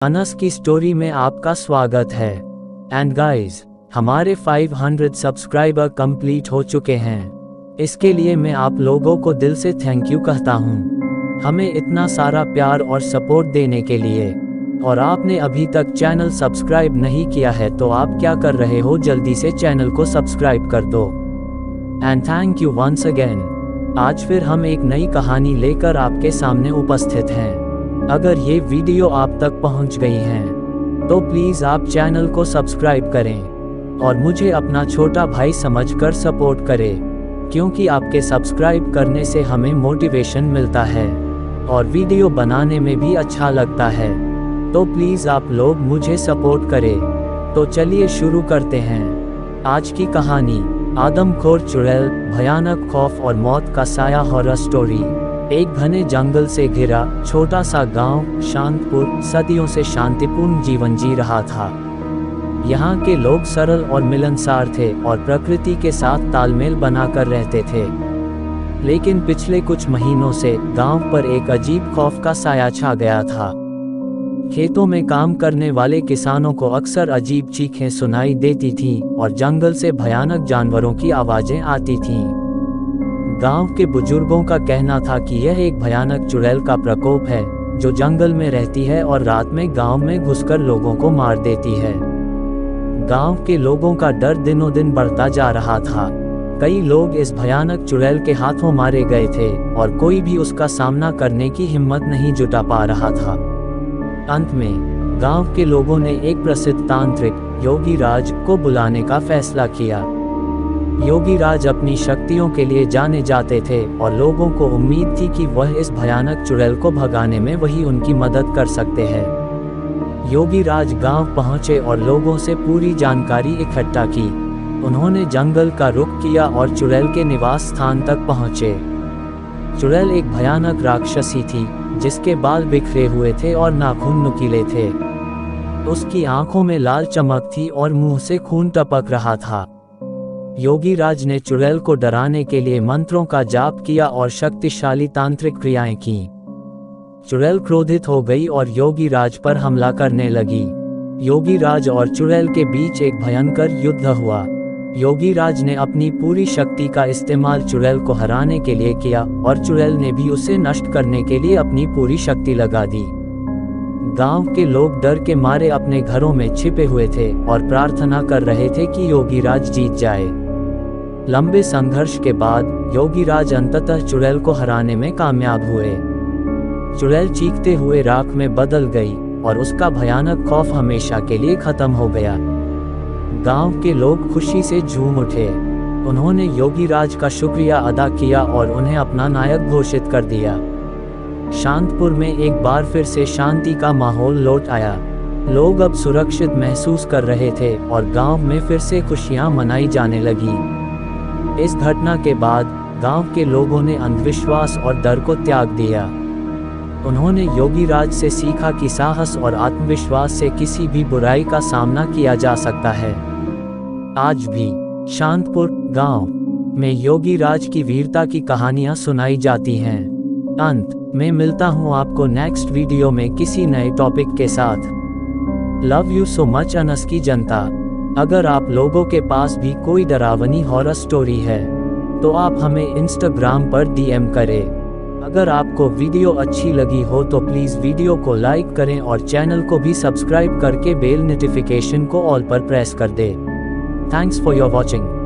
अनस की स्टोरी में आपका स्वागत है। एंड गाइस, हमारे 500 सब्सक्राइबर कंप्लीट हो चुके हैं। इसके लिए मैं आप लोगों को दिल से थैंक यू कहता हूँ, हमें इतना सारा प्यार और सपोर्ट देने के लिए। और आपने अभी तक चैनल सब्सक्राइब नहीं किया है तो आप क्या कर रहे हो, जल्दी से चैनल को सब्सक्राइब कर दो। And thank you once again. आज फिर हम एक नई कहानी लेकर आपके सामने उपस्थित हैं। अगर ये वीडियो आप तक पहुंच गई है तो प्लीज़ आप चैनल को सब्सक्राइब करें और मुझे अपना छोटा भाई समझकर सपोर्ट करें, क्योंकि आपके सब्सक्राइब करने से हमें मोटिवेशन मिलता है और वीडियो बनाने में भी अच्छा लगता है। तो प्लीज़ आप लोग मुझे सपोर्ट करें। तो चलिए शुरू करते हैं आज की कहानी। आदमखोर चुड़ैल, भयानक खौफ और मौत का साया हॉरर स्टोरी। एक घने जंगल से घिरा छोटा सा गांव शांतपुर सदियों से शांतिपूर्ण जीवन जी रहा था। यहाँ के लोग सरल और मिलनसार थे और प्रकृति के साथ तालमेल बनाकर रहते थे। लेकिन पिछले कुछ महीनों से गांव पर एक अजीब खौफ का साया छा गया था। खेतों में काम करने वाले किसानों को अक्सर अजीब चीखें सुनाई देती थीं और जंगल से भयानक जानवरों की आवाजें आती थीं। गांव के बुजुर्गों का कहना था कि यह एक भयानक चुड़ैल का प्रकोप है जो जंगल में रहती है और रात में गांव में घुसकर लोगों को मार देती है। गांव के लोगों का डर दिनों दिन बढ़ता जा रहा था। कई लोग इस भयानक चुड़ैल के हाथों मारे गए थे और कोई भी उसका सामना करने की हिम्मत नहीं जुटा पा रहा था। अंत में गांव के लोगों ने एक प्रसिद्ध तांत्रिक योगी राज को बुलाने का फैसला किया। योगी राज अपनी शक्तियों के लिए जाने जाते थे और लोगों को उम्मीद थी कि वह इस भयानक चुड़ैल को भगाने में वही उनकी मदद कर सकते हैं। योगी राज गांव पहुंचे और लोगों से पूरी जानकारी इकट्ठा की। उन्होंने जंगल का रुख किया और चुड़ैल के निवास स्थान तक पहुंचे। चुड़ैल एक भयानक राक्षसी थी जिसके बाल बिखरे हुए थे और नाखून नुकीले थे। उसकी आंखों में लाल चमक थी और मुंह से खून टपक रहा था। योगी राज ने चुड़ैल को डराने के लिए मंत्रों का जाप किया और शक्तिशाली तांत्रिक क्रियाएं की। चुड़ैल क्रोधित हो गई और योगी राज पर हमला करने लगी। योगी राज और चुड़ैल के बीच एक भयंकर युद्ध हुआ। योगी राज ने अपनी पूरी शक्ति का इस्तेमाल चुड़ैल को हराने के लिए किया और चुड़ैल ने भी उसे नष्ट करने के लिए अपनी पूरी शक्ति लगा दी। गांव के लोग डर के मारे अपने घरों में छिपे हुए थे और प्रार्थना कर रहे थे कि योगी राज जीत जाए। लंबे संघर्ष के बाद योगी राज अंततः चुड़ैल को हराने में कामयाब हुए। चुड़ैल चीखते हुए राख में बदल गई और उसका भयानक खौफ हमेशा के लिए खत्म हो गया। गांव के लोग खुशी से झूम उठे। उन्होंने योगी राज का शुक्रिया अदा किया और उन्हें अपना नायक घोषित कर दिया। शांतपुर में एक बार फिर से शांति का माहौल लौट आया। लोग अब सुरक्षित महसूस कर रहे थे और गांव में फिर से खुशियां मनाई जाने लगी। इस घटना के बाद गांव के लोगों ने अंधविश्वास और डर को त्याग दिया। उन्होंने योगी राज से सीखा कि साहस और आत्मविश्वास से किसी भी बुराई का सामना किया जा सकता है। आज भी शांतपुर गांव में योगी राज की वीरता की कहानियां सुनाई जाती हैं। अंत में मिलता हूं आपको नेक्स्ट वीडियो में किसी नए टॉपिक के साथ। Love you so much Anas की जनता। अगर आप लोगों के पास भी कोई डरावनी हॉरर स्टोरी है तो आप हमें इंस्टाग्राम पर डीएम करें। अगर आपको वीडियो अच्छी लगी हो तो प्लीज़ वीडियो को लाइक करें और चैनल को भी सब्सक्राइब करके बेल नोटिफिकेशन को ऑल पर प्रेस कर दें। Thanks for your watching.